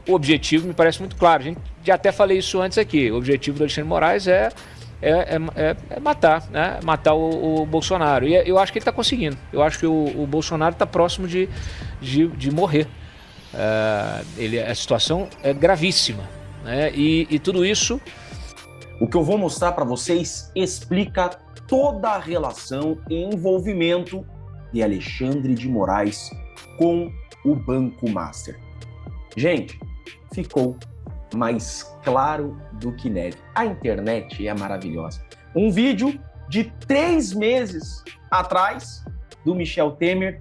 o objetivo me parece muito claro. A gente já até falei isso antes aqui. O objetivo do Alexandre de Moraes é matar, né? Matar o Bolsonaro. E eu acho que ele está conseguindo. Eu acho que o Bolsonaro está próximo de morrer. A situação é gravíssima, né? E tudo isso... O que eu vou mostrar para vocês explica toda a relação e envolvimento de Alexandre de Moraes com o Banco Master. Gente, ficou mais claro do que neve. A internet é maravilhosa. Um vídeo de 3 meses atrás do Michel Temer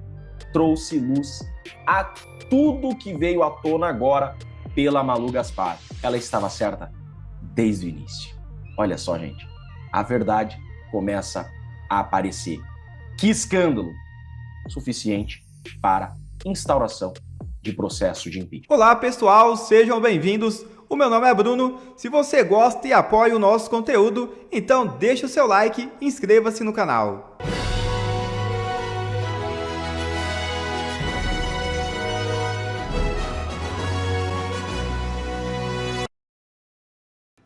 trouxe luz a tudo que veio à tona agora pela Malu Gaspar. Ela estava certa desde o início. Olha só, gente, a verdade começa a aparecer. Que escândalo suficiente para instauração de processo de impeachment. Olá, pessoal, sejam bem-vindos. O meu nome é Bruno. Se você gosta e apoia o nosso conteúdo, então deixa o seu like e inscreva-se no canal.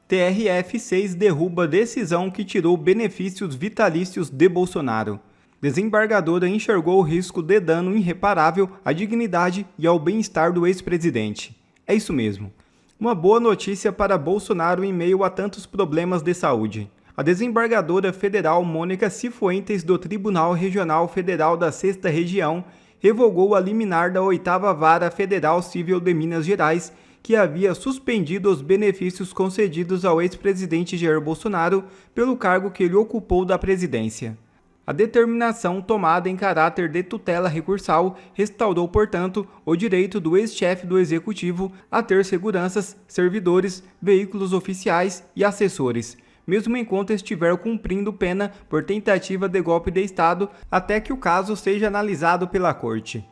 TRF6 derruba decisão que tirou benefícios vitalícios de Bolsonaro. Desembargadora enxergou o risco de dano irreparável à dignidade e ao bem-estar do ex-presidente. É isso mesmo. Uma boa notícia para Bolsonaro em meio a tantos problemas de saúde. A desembargadora federal Mônica Cifuentes do Tribunal Regional Federal da 6ª Região revogou a liminar da 8ª Vara Federal Civil de Minas Gerais, que havia suspendido os benefícios concedidos ao ex-presidente Jair Bolsonaro pelo cargo que ele ocupou da presidência. A determinação tomada em caráter de tutela recursal restaurou, portanto, o direito do ex-chefe do Executivo a ter seguranças, servidores, veículos oficiais e assessores, mesmo enquanto estiver cumprindo pena por tentativa de golpe de Estado, até que o caso seja analisado pela Corte.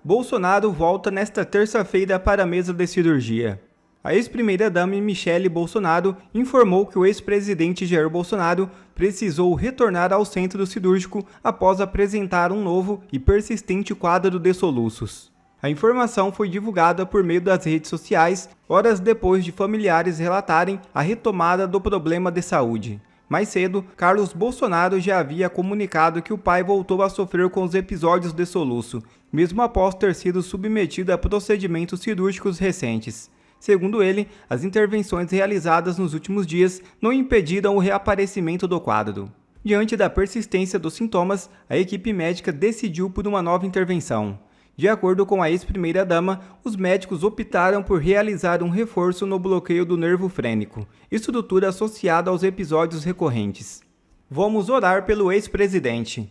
Bolsonaro volta nesta terça-feira para a mesa de cirurgia. A ex-primeira-dama Michele Bolsonaro informou que o ex-presidente Jair Bolsonaro precisou retornar ao centro cirúrgico após apresentar um novo e persistente quadro de soluços. A informação foi divulgada por meio das redes sociais, horas depois de familiares relatarem a retomada do problema de saúde. Mais cedo, Carlos Bolsonaro já havia comunicado que o pai voltou a sofrer com os episódios de soluço, mesmo após ter sido submetido a procedimentos cirúrgicos recentes. Segundo ele, as intervenções realizadas nos últimos dias não impediram o reaparecimento do quadro. Diante da persistência dos sintomas, a equipe médica decidiu por uma nova intervenção. De acordo com a ex-primeira-dama, os médicos optaram por realizar um reforço no bloqueio do nervo frênico, estrutura associada aos episódios recorrentes. Vamos orar pelo ex-presidente.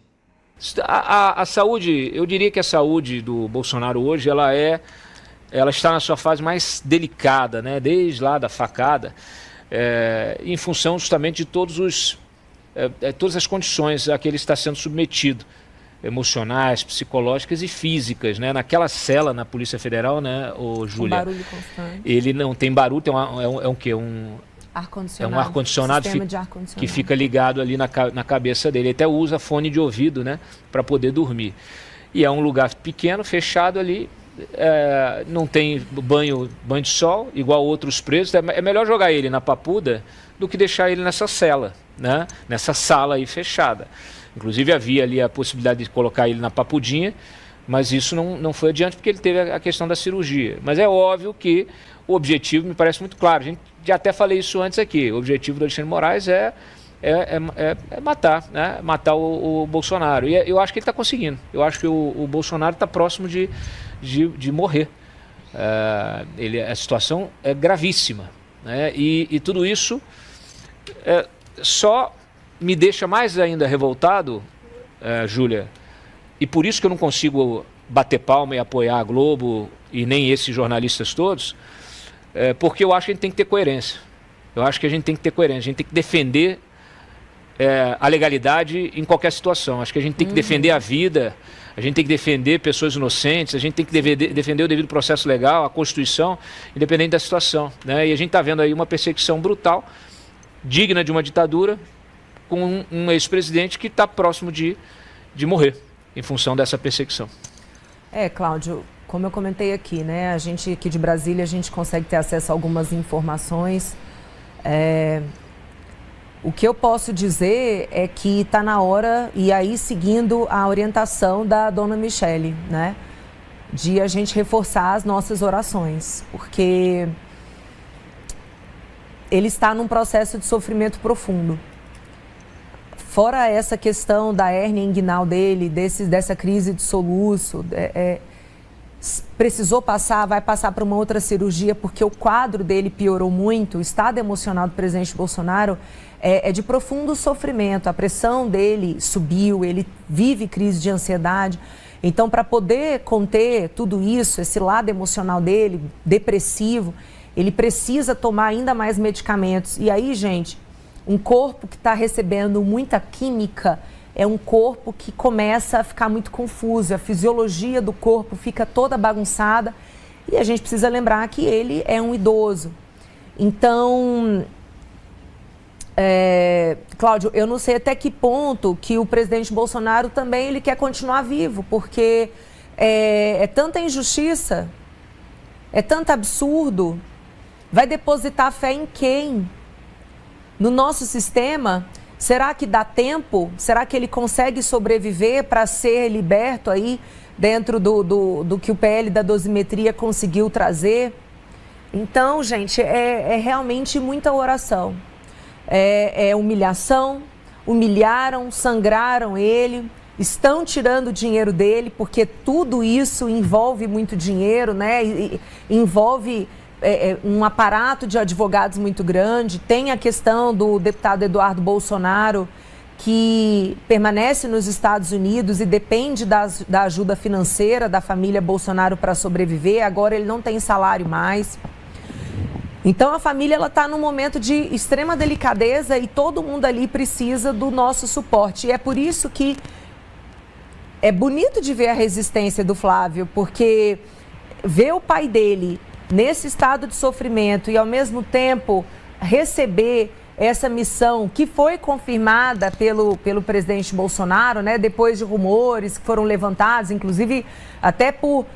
A saúde, eu diria que a saúde do Bolsonaro hoje, ela está na sua fase mais delicada, né? Desde lá da facada, em função justamente de todas as condições a que ele está sendo submetido, emocionais, psicológicas e físicas, né? Naquela cela na Polícia Federal, né, Júlia? Um barulho constante. Ele não tem barulho, é um quê? Ar-condicionado. É um ar-condicionado que fica ligado ali na cabeça dele. Ele até usa fone de ouvido, né, para poder dormir. E é um lugar pequeno, fechado ali, não tem banho de sol, igual outros presos. É melhor jogar ele na papuda do que deixar ele nessa cela, né, nessa sala aí fechada. Inclusive havia ali a possibilidade de colocar ele na papudinha, mas isso não foi adiante porque ele teve a questão da cirurgia. Mas é óbvio que o objetivo me parece muito claro. A gente já até falei isso antes aqui. O objetivo do Alexandre de Moraes é matar, né? Matar o Bolsonaro. E eu acho que ele está conseguindo. Eu acho que o Bolsonaro está próximo de morrer. A situação é gravíssima, né? E tudo isso só me deixa mais ainda revoltado, Júlia, e por isso que eu não consigo bater palma e apoiar a Globo e nem esses jornalistas todos, porque eu acho que a gente tem que ter coerência. Eu acho que a gente tem que ter coerência, a gente tem que defender a legalidade em qualquer situação. Acho que a gente tem que defender a vida, a gente tem que defender pessoas inocentes, a gente tem que defender o devido processo legal, a Constituição, independente da situação, né? E a gente está vendo aí uma perseguição brutal, digna de uma ditadura, com um ex-presidente que está próximo de morrer em função dessa perseguição. Cláudio, como eu comentei aqui, né? A gente aqui de Brasília, a gente consegue ter acesso a algumas informações. O que eu posso dizer é que está na hora, e aí seguindo a orientação da dona Michele, né? De a gente reforçar as nossas orações, porque ele está num processo de sofrimento profundo. Fora essa questão da hérnia inguinal dele, dessa crise de soluço, precisou passar, vai passar para uma outra cirurgia, porque o quadro dele piorou muito, o estado emocional do presidente Bolsonaro é de profundo sofrimento, a pressão dele subiu, ele vive crise de ansiedade. Então, para poder conter tudo isso, esse lado emocional dele, depressivo, ele precisa tomar ainda mais medicamentos. E aí, gente, um corpo que está recebendo muita química é um corpo que começa a ficar muito confuso, a fisiologia do corpo fica toda bagunçada e a gente precisa lembrar que ele é um idoso. Então, Cláudio, eu não sei até que ponto que o presidente Bolsonaro também ele quer continuar vivo, porque é tanta injustiça, é tanto absurdo. Vai depositar fé em quem? No nosso sistema? Será que dá tempo? Será que ele consegue sobreviver para ser liberto aí dentro do que o PL da dosimetria conseguiu trazer? Então, gente, é realmente muita oração. É humilhação, humilharam, sangraram ele, estão tirando o dinheiro dele, porque tudo isso envolve muito dinheiro, né? Envolve um aparato de advogados muito grande. Tem a questão do deputado Eduardo Bolsonaro, que permanece nos Estados Unidos e depende da ajuda financeira da família Bolsonaro para sobreviver. Agora ele não tem salário mais. Então a família está num momento de extrema delicadeza e todo mundo ali precisa do nosso suporte. E é por isso que é bonito de ver a resistência do Flávio, porque ver o pai dele nesse estado de sofrimento e, ao mesmo tempo, receber essa missão que foi confirmada pelo presidente Bolsonaro, né, depois de rumores que foram levantados, inclusive até por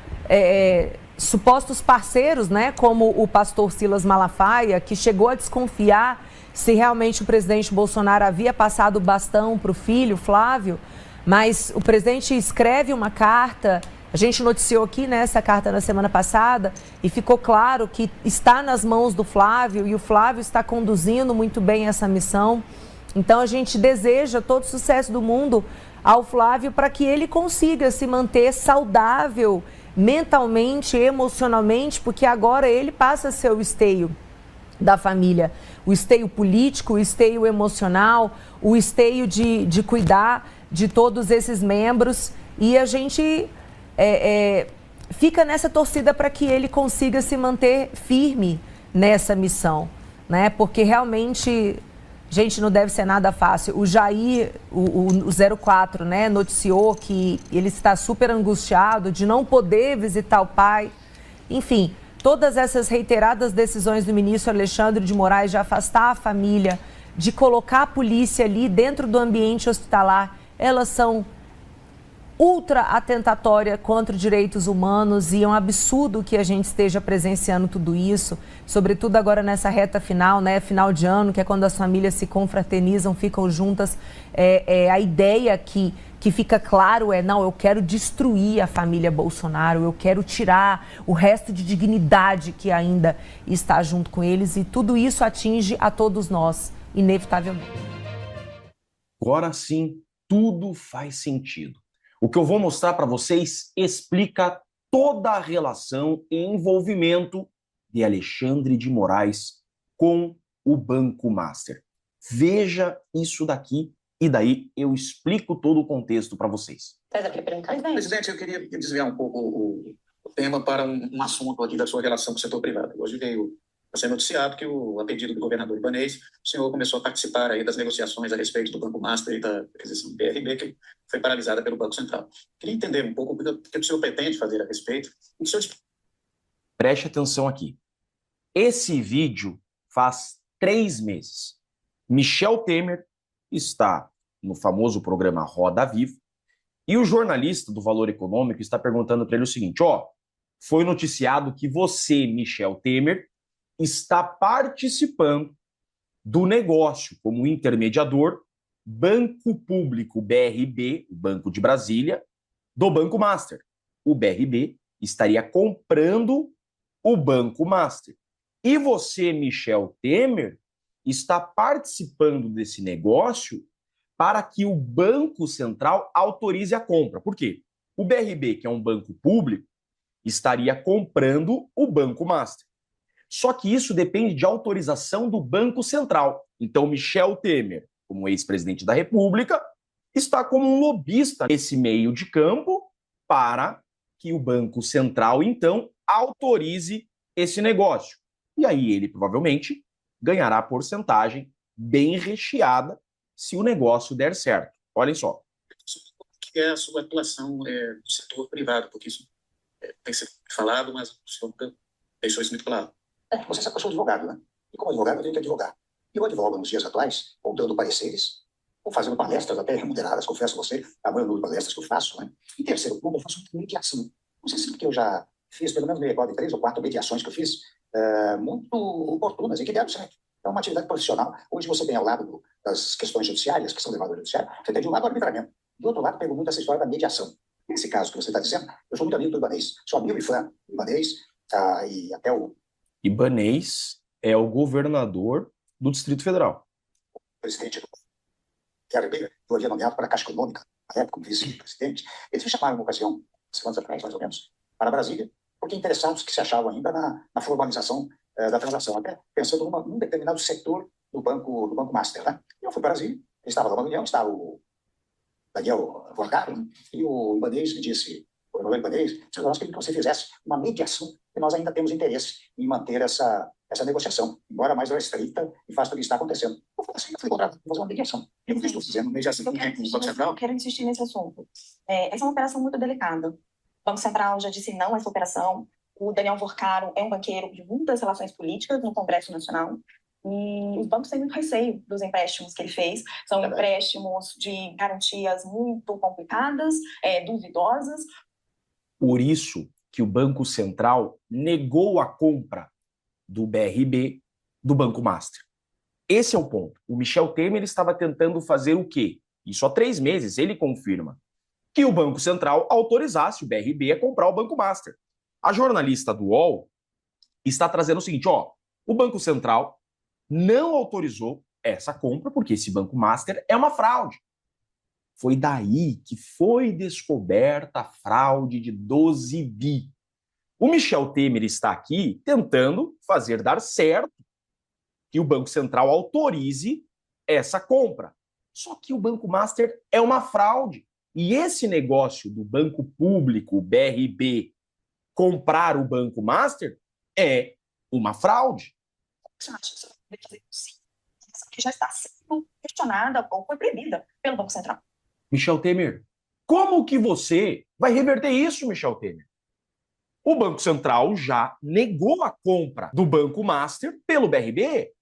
supostos parceiros, né, como o pastor Silas Malafaia, que chegou a desconfiar se realmente o presidente Bolsonaro havia passado o bastão para o filho, Flávio, mas o presidente escreve uma carta. A gente noticiou aqui, né, essa carta na semana passada e ficou claro que está nas mãos do Flávio e o Flávio está conduzindo muito bem essa missão. Então a gente deseja todo o sucesso do mundo ao Flávio para que ele consiga se manter saudável mentalmente, emocionalmente, porque agora ele passa a ser o esteio da família, o esteio político, o esteio emocional, o esteio de cuidar de todos esses membros e a gente fica nessa torcida para que ele consiga se manter firme nessa missão, né? Porque realmente, gente, não deve ser nada fácil. O Jair, o 04, né, noticiou que ele está super angustiado de não poder visitar o pai. Enfim, todas essas reiteradas decisões do ministro Alexandre de Moraes de afastar a família, de colocar a polícia ali dentro do ambiente hospitalar, elas são ultra atentatória contra os direitos humanos e é um absurdo que a gente esteja presenciando tudo isso, sobretudo agora nessa reta final, né, final de ano, que é quando as famílias se confraternizam, ficam juntas. A ideia que fica claro não, eu quero destruir a família Bolsonaro, eu quero tirar o resto de dignidade que ainda está junto com eles e tudo isso atinge a todos nós, inevitavelmente. Agora sim, tudo faz sentido. O que eu vou mostrar para vocês explica toda a relação e envolvimento de Alexandre de Moraes com o Banco Master. Veja isso daqui e daí eu explico todo o contexto para vocês. Presidente, eu queria desviar um pouco o tema para um assunto aqui da sua relação com o setor privado. Hoje veio a ser noticiado que, a pedido do governador Ibanez, o senhor começou a participar aí das negociações a respeito do Banco Master e da aquisição do BRB, que foi paralisada pelo Banco Central. Queria entender um pouco o que o senhor pretende fazer a respeito. Preste atenção aqui. Esse vídeo faz 3 meses. Michel Temer está no famoso programa Roda Viva e o jornalista do Valor Econômico está perguntando para ele o seguinte, foi noticiado que você, Michel Temer, está participando do negócio como intermediador Banco Público BRB, o Banco de Brasília, do Banco Master. O BRB estaria comprando o Banco Master. E você, Michel Temer, está participando desse negócio para que o Banco Central autorize a compra. Por quê? O BRB, que é um banco público, estaria comprando o Banco Master. Só que isso depende de autorização do Banco Central. Então, Michel Temer, como ex-presidente da República, está como um lobista nesse meio de campo para que o Banco Central, então, autorize esse negócio. E aí ele, provavelmente, ganhará porcentagem bem recheada se o negócio der certo. Olhem só. Que é a sua atuação no setor privado, porque isso tem sido falado, mas o senhor nunca deixou isso muito claro. Você sabe que eu sou advogado, né? E como advogado eu tenho que advogar. E eu advogo nos dias atuais, ou dando pareceres, ou fazendo palestras até remuneradas, confesso a você, a maioria das palestras que eu faço, né? Em terceiro ponto, eu faço mediação. Não sei se porque eu já fiz, pelo menos me recordo de 3 ou 4 mediações que eu fiz, muito oportunas e que deram certo. É uma atividade profissional, onde você tem ao lado das questões judiciárias, que são levadas ao judiciário, você tem de um lado o arbitramento. Do outro lado, pego muito essa história da mediação. Nesse caso que você está dizendo, eu sou muito amigo do Ibanez. Sou amigo e fã do Ibanez, e até o Ibanez é o governador do Distrito Federal. presidente do RB, eu havia nomeado para a Caixa Econômica, na época, como vice-presidente. Eles me chamaram, uma ocasião, semanas atrás, mais ou menos, para Brasília, porque interessados que se achavam ainda na formalização da transação, até pensando num determinado setor do Banco Master. Né? Eu fui para Brasília, ele estava lá uma reunião, estava o Daniel Vorgaro, e o Ibanez me disse, o Emanuel Ibanez, nós queríamos que você fizesse uma mediação, e nós ainda temos interesse em manter essa negociação, embora mais restrita e faça o que está acontecendo. Eu falei assim, eu fui contratado para fazer uma mediação. E o que estou fazendo? Mediação com o Banco Central? Eu quero insistir nesse assunto. Essa é uma operação muito delicada. O Banco Central já disse não a essa operação. O Daniel Vorcaro é um banqueiro de muitas relações políticas no Congresso Nacional. E os bancos têm muito receio dos empréstimos que ele fez. São empréstimos de garantias muito complicadas, duvidosas. Por isso que o Banco Central negou a compra do BRB do Banco Master. Esse é o ponto. O Michel Temer estava tentando fazer o quê? Isso há 3 meses, ele confirma. Que o Banco Central autorizasse o BRB a comprar o Banco Master. A jornalista do UOL está trazendo o seguinte, o Banco Central não autorizou essa compra porque esse Banco Master é uma fraude. Foi daí que foi descoberta a fraude de 12 bi. O Michel Temer está aqui tentando fazer dar certo que o Banco Central autorize essa compra. Só que o Banco Master é uma fraude. E esse negócio do Banco Público, BRB, comprar o Banco Master é uma fraude. Você acha que já está sendo questionada ou foi proibida pelo Banco Central? Michel Temer, como que você vai reverter isso, Michel Temer? O Banco Central já negou a compra do Banco Master pelo BRB.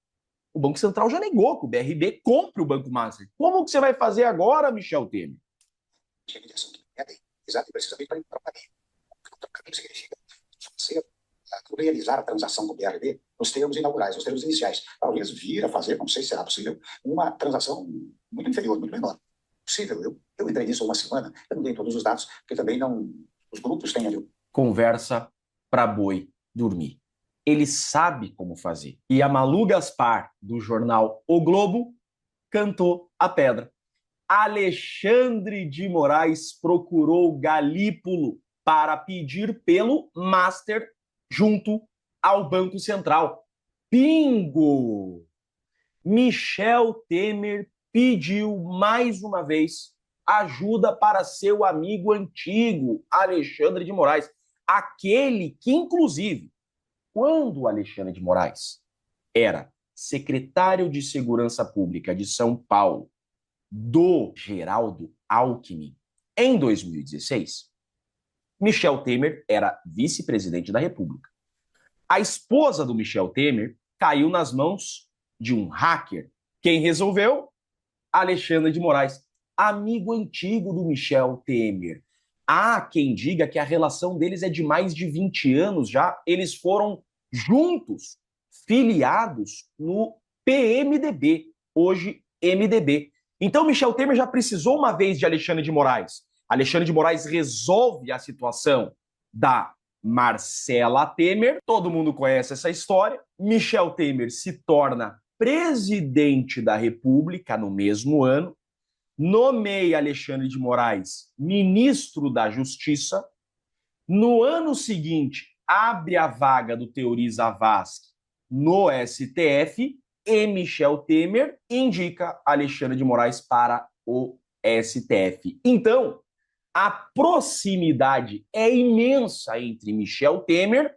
O Banco Central já negou que o BRB compre o Banco Master. Como que você vai fazer agora, Michel Temer? Exato, precisamente para o caminho. O caminho significa você realizar a transação com o BRB nos termos inaugurais, nos termos iniciais. Talvez vir a fazer, não sei se será possível, uma transação muito inferior, muito menor. Possível, eu entrei nisso há uma semana, eu não dei todos os dados, porque também não, os grupos têm ali. Conversa para boi dormir. Ele sabe como fazer. E a Malu Gaspar, do jornal O Globo, cantou a pedra. Alexandre de Moraes procurou Galípolo para pedir pelo Master junto ao Banco Central. Bingo! Michel Temer pediu mais uma vez ajuda para seu amigo antigo, Alexandre de Moraes. Aquele que, inclusive, quando o Alexandre de Moraes era secretário de Segurança Pública de São Paulo, do Geraldo Alckmin, em 2016, Michel Temer era vice-presidente da República. A esposa do Michel Temer caiu nas mãos de um hacker. Quem resolveu? Alexandre de Moraes, amigo antigo do Michel Temer. Há quem diga que a relação deles é de mais de 20 anos já. Eles foram juntos, filiados no PMDB, hoje MDB. Então Michel Temer já precisou uma vez de Alexandre de Moraes. Alexandre de Moraes resolve a situação da Marcela Temer. Todo mundo conhece essa história. Michel Temer se torna presidente da República no mesmo ano. Nomeia Alexandre de Moraes ministro da Justiça. No ano seguinte, abre a vaga do Teori Zavascki no STF e Michel Temer indica Alexandre de Moraes para o STF. Então, a proximidade é imensa entre Michel Temer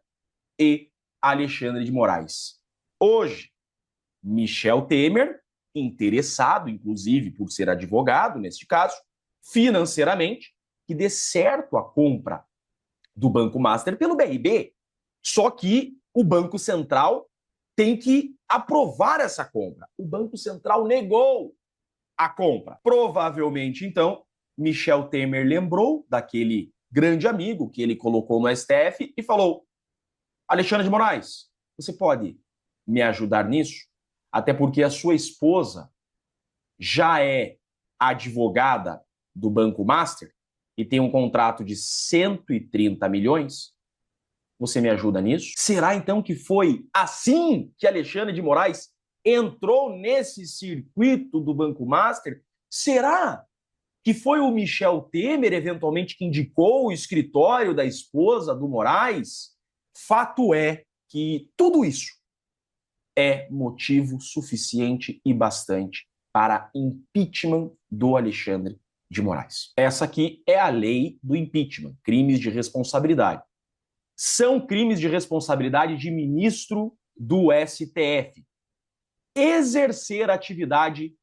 e Alexandre de Moraes. Hoje, Michel Temer, interessado, inclusive por ser advogado, neste caso, financeiramente, que dê certo a compra do Banco Master pelo BRB. Só que o Banco Central tem que aprovar essa compra. O Banco Central negou a compra. Provavelmente, então, Michel Temer lembrou daquele grande amigo que ele colocou no STF e falou: Alexandre de Moraes, você pode me ajudar nisso? Até porque a sua esposa já é advogada do Banco Master e tem um contrato de 130 milhões. Você me ajuda nisso? Será então que foi assim que Alexandre de Moraes entrou nesse circuito do Banco Master? Será que foi o Michel Temer, eventualmente, que indicou o escritório da esposa do Moraes? Fato é que tudo isso é motivo suficiente e bastante para impeachment do Alexandre de Moraes. Essa aqui é a lei do impeachment, crimes de responsabilidade. São crimes de responsabilidade de ministro do STF. Exercer atividade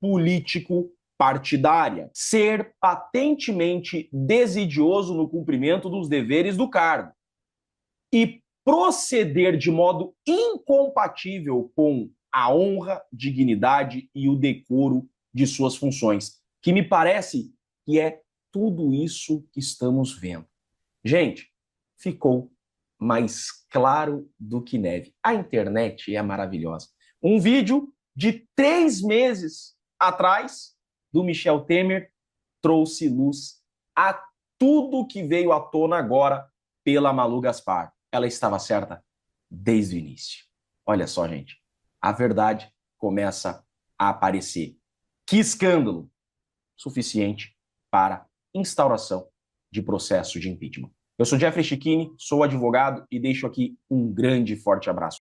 político-partidária. Ser patentemente desidioso no cumprimento dos deveres do cargo. E proceder de modo incompatível com a honra, dignidade e o decoro de suas funções. Que me parece que é tudo isso que estamos vendo. Gente, ficou mais claro do que neve. A internet é maravilhosa. Um vídeo de 3 meses atrás do Michel Temer trouxe luz a tudo que veio à tona agora pela Malu Gaspar. Ela estava certa desde o início. Olha só, gente. A verdade começa a aparecer. Que escândalo suficiente para instauração de processo de impeachment. Eu sou Jeffrey Chicchini, sou advogado e deixo aqui um grande e forte abraço.